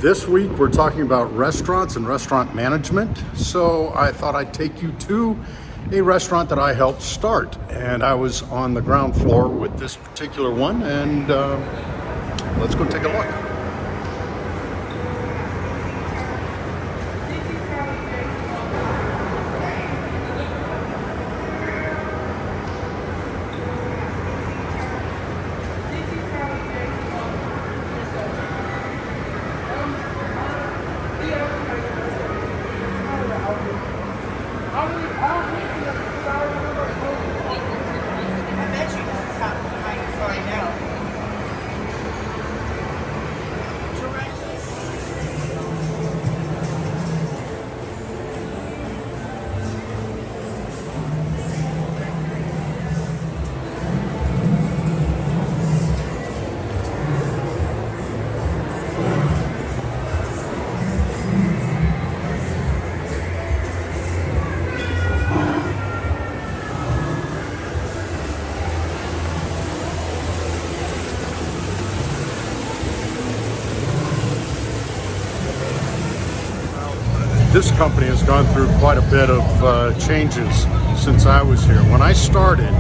This week we're talking about restaurants and restaurant management. So I thought I'd take you to a restaurant that I helped start. And I was on the ground floor with this particular one, and let's go take a look. This company has gone through quite a bit of changes since I was here. When I started,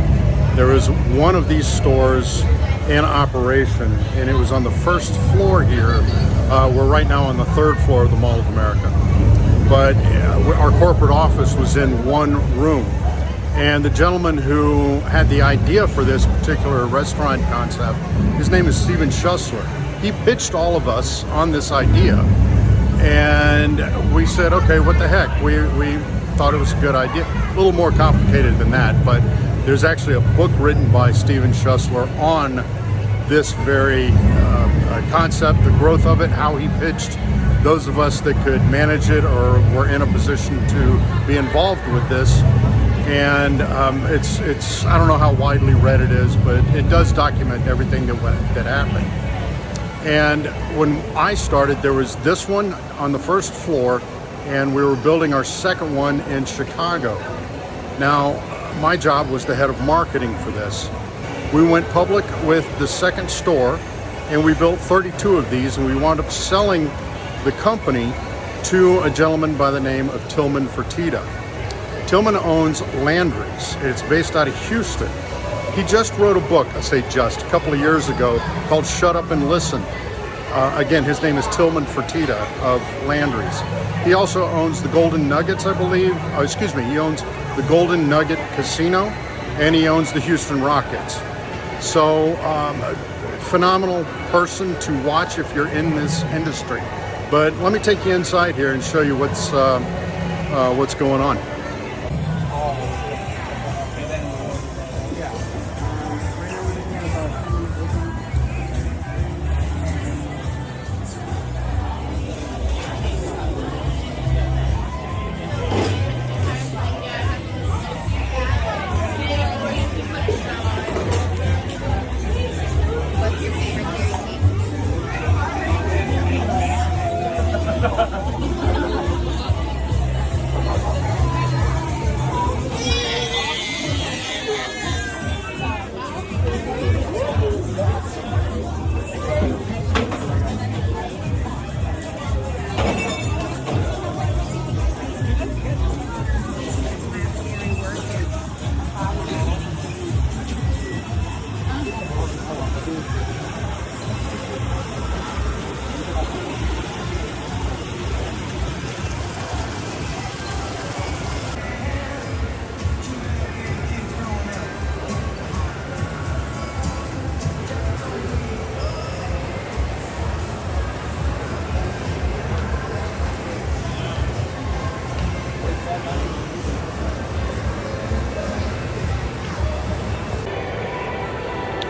there was one of these stores in operation, and it was on the first floor here. We're right now on the third floor of the Mall of America. But our corporate office was in one room. And the gentleman who had the idea for this particular restaurant concept, his name is Steven Schussler. He pitched all of us on this idea. And we said, okay, what the heck? We thought it was a good idea. A little more complicated than that, but there's actually a book written by Steven Schussler on this very concept, the growth of it, how he pitched those of us that could manage it or were in a position to be involved with this. And it's I don't know how widely read it is, but it does document everything that happened. And when I started, there was this one on the first floor, and we were building our second one in Chicago. Now, my job was the head of marketing for this. We went public with the second store, and we built 32 of these, and we wound up selling the company to a gentleman by the name of Tillman Fertitta. Tillman owns Landry's. It's based out of Houston. He just wrote a book, I say just, a couple of years ago called Shut Up and Listen. Again, his name is Tillman Fertitta of Landry's. He also owns the Golden Nuggets, I believe. He owns the Golden Nugget Casino, and he owns the Houston Rockets. So, phenomenal person to watch if you're in this industry. But let me take you inside here and show you what's going on.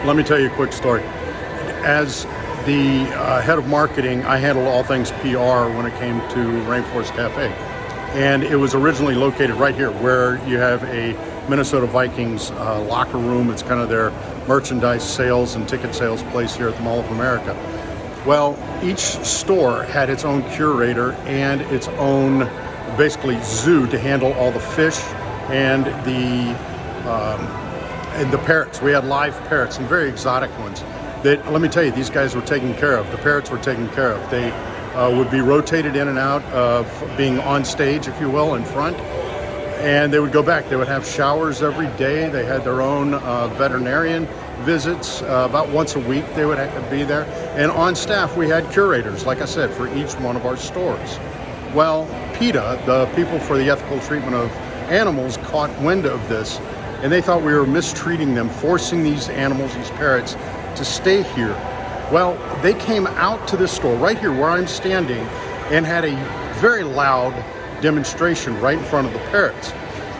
Let me tell you a quick story. As the head of marketing, I handled all things PR when it came to Rainforest Cafe. And it was originally located right here where you have a Minnesota Vikings locker room. It's kind of their merchandise sales and ticket sales place here at the Mall of America. Well, each store had its own curator and its own basically zoo to handle all the fish and the parrots. We had live parrots, some very exotic ones that, let me tell you, these guys were taken care of. The parrots were taken care of. They would be rotated in and out of being on stage, if you will, in front. And they would go back. They would have showers every day. They had their own veterinarian visits about once a week. They would have to be there. And on staff, we had curators, like I said, for each one of our stores. Well, PETA, the People for the Ethical Treatment of Animals, caught wind of this, and they thought we were mistreating them, forcing these animals, these parrots, to stay here. Well, they came out to this store right here where I'm standing and had a very loud demonstration right in front of the parrots.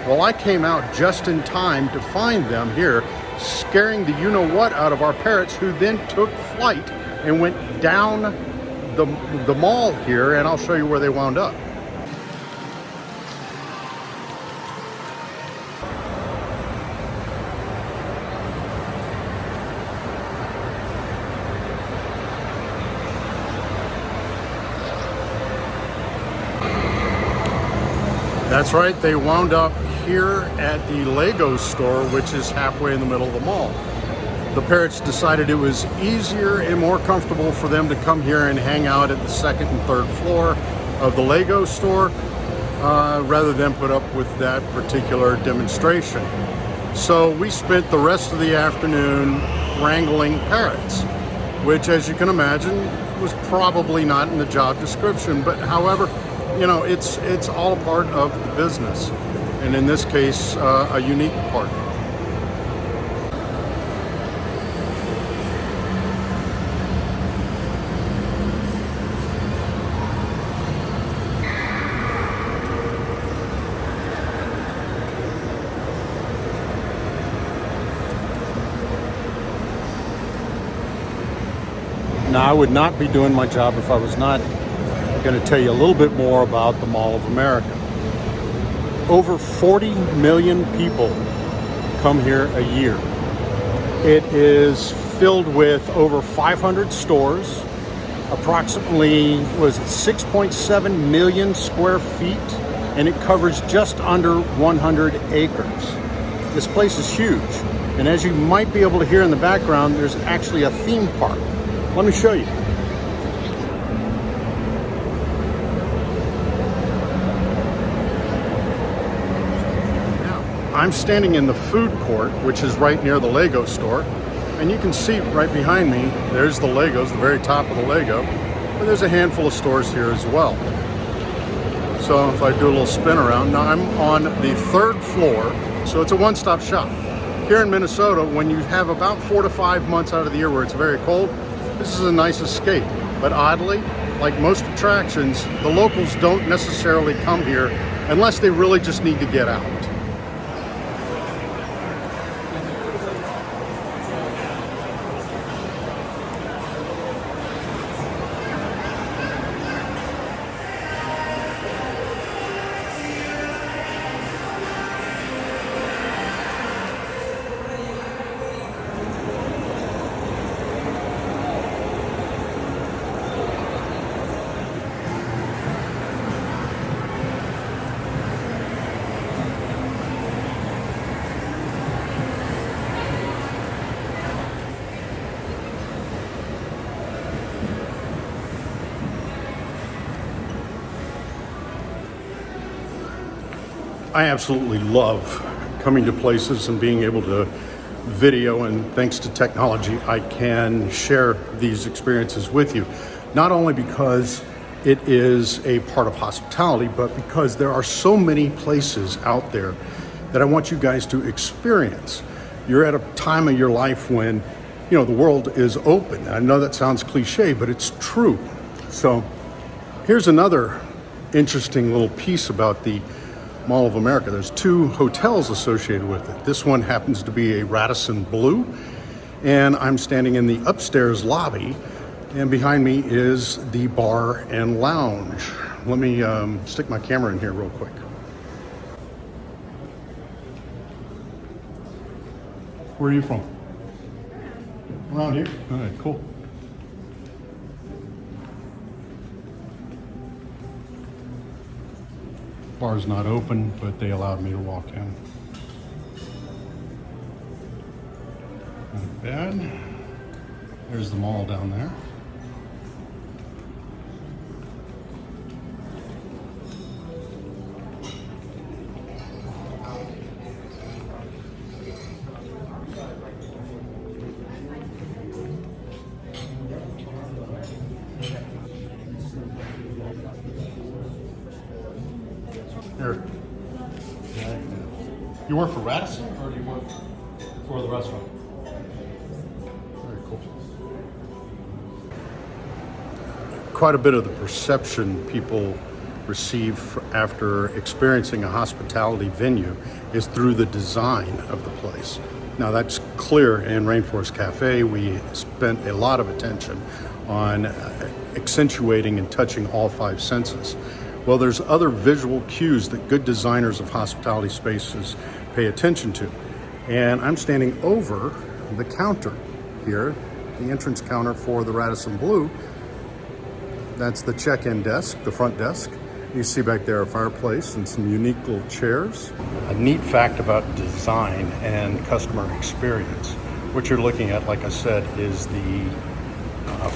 Well, I came out just in time to find them here, scaring the you-know-what out of our parrots, who then took flight and went down the mall here, and I'll show you where they wound up. That's right, they wound up here at the Lego store, which is halfway in the middle of the mall. The parrots decided it was easier and more comfortable for them to come here and hang out at the second and third floor of the Lego store rather than put up with that particular demonstration. So we spent the rest of the afternoon wrangling parrots, which, as you can imagine, was probably not in the job description, but however, you know, it's all a part of the business, and in this case, a unique part. Now, I would not be doing my job if I was not going to tell you a little bit more about the Mall of America. Over 40 million people come here a year. It is filled with over 500 stores, approximately 6.7 million square feet, and it covers just under 100 acres. This place is huge, and as you might be able to hear in the background, there's actually a theme park. Let me show you. I'm standing in the food court, which is right near the Lego store, and you can see right behind me, there's the Legos, the very top of the Lego, but there's a handful of stores here as well. So if I do a little spin around, now I'm on the third floor, so it's a one-stop shop. Here in Minnesota, when you have about 4 to 5 months out of the year where it's very cold, this is a nice escape. But oddly, like most attractions, the locals don't necessarily come here unless they really just need to get out. I absolutely love coming to places and being able to video, and thanks to technology, I can share these experiences with you. Not only because it is a part of hospitality, but because there are so many places out there that I want you guys to experience. You're at a time of your life when, you know, the world is open. I know that sounds cliche, but it's true. So here's another interesting little piece about the Mall of America. There's 2 hotels associated with it. This one happens to be a Radisson Blu, and I'm standing in the upstairs lobby, and behind me is the bar and lounge. Let me stick my camera in here real quick. Where are you from? Around here? All right, cool. Bar's not open, but they allowed me to walk in. Not bad. There's the mall down there. You work for Radisson, or do you work for the restaurant? Very cool. Quite a bit of the perception people receive after experiencing a hospitality venue is through the design of the place. Now that's clear in Rainforest Cafe. We spent a lot of attention on accentuating and touching all five senses. Well, there's other visual cues that good designers of hospitality spaces pay attention to. And I'm standing over the counter here, the entrance counter for the Radisson Blu. That's the check-in desk, the front desk. You see back there a fireplace and some unique little chairs. A neat fact about design and customer experience. What you're looking at, like I said, is the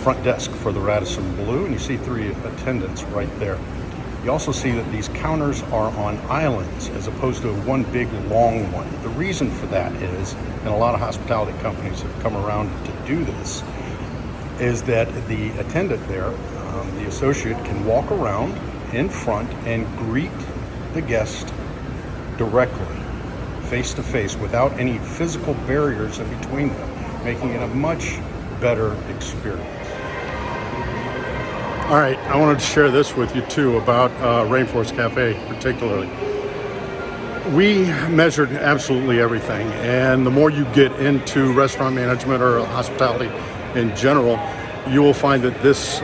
front desk for the Radisson Blu, and you see 3 attendants right there. You also see that these counters are on islands as opposed to one big long one. The reason for that is, and a lot of hospitality companies have come around to do this, is that the attendant there, the associate, can walk around in front and greet the guest directly, face to face, without any physical barriers in between them, making it a much better experience. All right, I wanted to share this with you too about Rainforest Cafe particularly. We measured absolutely everything, and the more you get into restaurant management or hospitality in general, you will find that this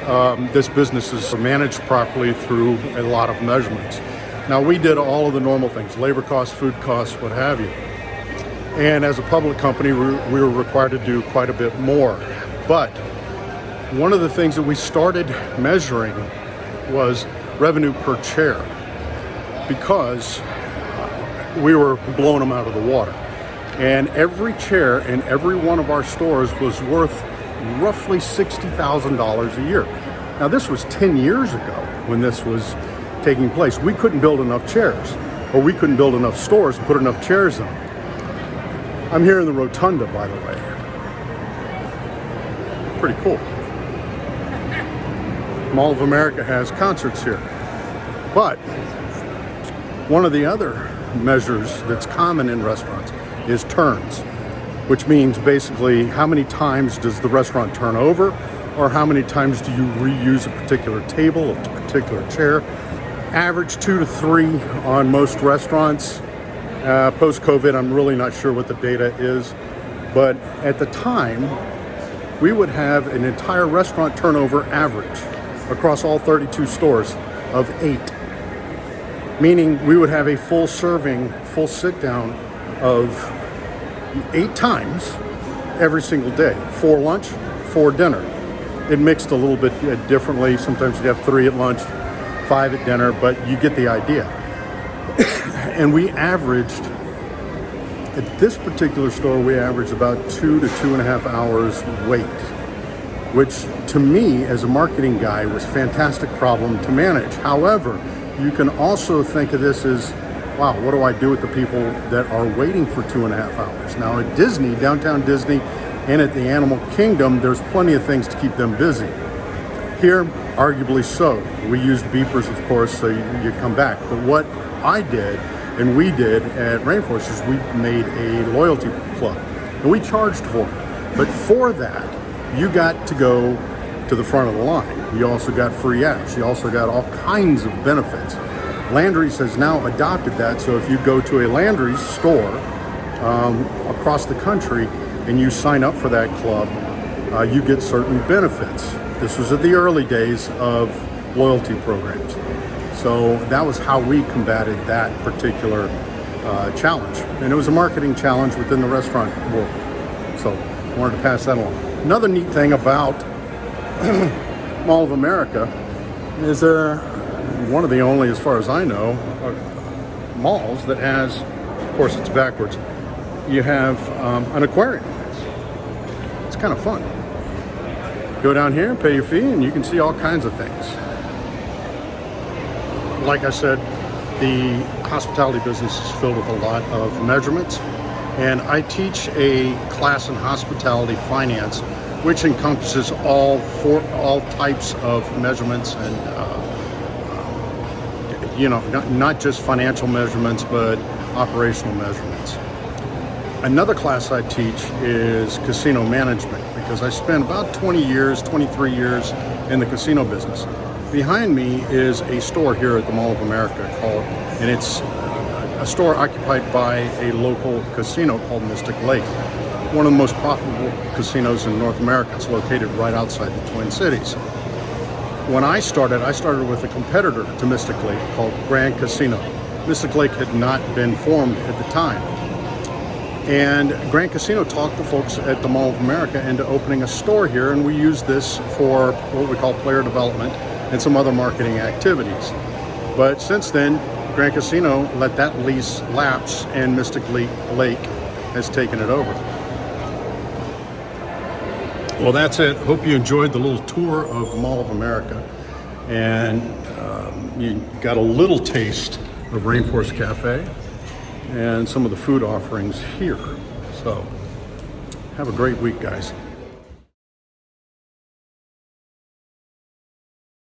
business is managed properly through a lot of measurements. Now, we did all of the normal things, labor costs, food costs, what have you. And as a public company, we were required to do quite a bit more. But one of the things that we started measuring was revenue per chair, because we were blowing them out of the water. And every chair in every one of our stores was worth roughly $60,000 a year. Now, this was 10 years ago when this was taking place. We couldn't build enough chairs, or we couldn't build enough stores and put enough chairs in them. I'm here in the Rotunda, by the way. Pretty cool. Mall of America has concerts here. But one of the other measures that's common in restaurants is turns, which means basically how many times does the restaurant turn over, or how many times do you reuse a particular table, a particular chair. Average 2 to 3 on most restaurants. Post-COVID, I'm really not sure what the data is, but at the time, we would have an entire restaurant turnover average across all 32 stores of 8. Meaning we would have a full serving, full sit down of 8 times every single day. 4 lunch, 4 dinner. It mixed a little bit differently. Sometimes you'd have 3 at lunch, 5 at dinner, but you get the idea. And we averaged, at this particular store, we averaged about 2 to 2.5 hours wait, which to me as a marketing guy was a fantastic problem to manage. However, you can also think of this as, wow, what do I do with the people that are waiting for 2.5 hours? Now at Disney, downtown Disney, and at the Animal Kingdom, there's plenty of things to keep them busy. Here, arguably so. We used beepers, of course, so you come back. But what I did, and we did at Rainforest, is we made a loyalty club. And we charged for it. But for that, you got to go to the front of the line. You also got free apps. You also got all kinds of benefits. Landry's has now adopted that, so if you go to a Landry's store across the country and you sign up for that club, you get certain benefits. This was at the early days of loyalty programs. So that was how we combated that particular challenge. And it was a marketing challenge within the restaurant world. So I wanted to pass that along. Another neat thing about Mall of America is they're one of the only, as far as I know, malls that has, of course it's backwards, you have an aquarium. It's kind of fun. Go down here and pay your fee and you can see all kinds of things. Like I said, the hospitality business is filled with a lot of measurements, and I teach a class in hospitality finance which encompasses all types of measurements and not just financial measurements, but operational measurements. Another class I teach is casino management, because I spent about 23 years in the casino business. Behind me is a store here at the Mall of America and it's a store occupied by a local casino called Mystic Lake, one of the most profitable casinos in North America. It's located right outside the Twin Cities. When I started with a competitor to Mystic Lake called Grand Casino. Mystic Lake had not been formed at the time. And Grand Casino talked the folks at the Mall of America into opening a store here, and we used this for what we call player development and some other marketing activities. But since then, Grand Casino let that lease lapse, and Mystic Lake has taken it over. Well, that's it. Hope you enjoyed the little tour of Mall of America, and you got a little taste of Rainforest Cafe and some of the food offerings here. So have a great week, guys.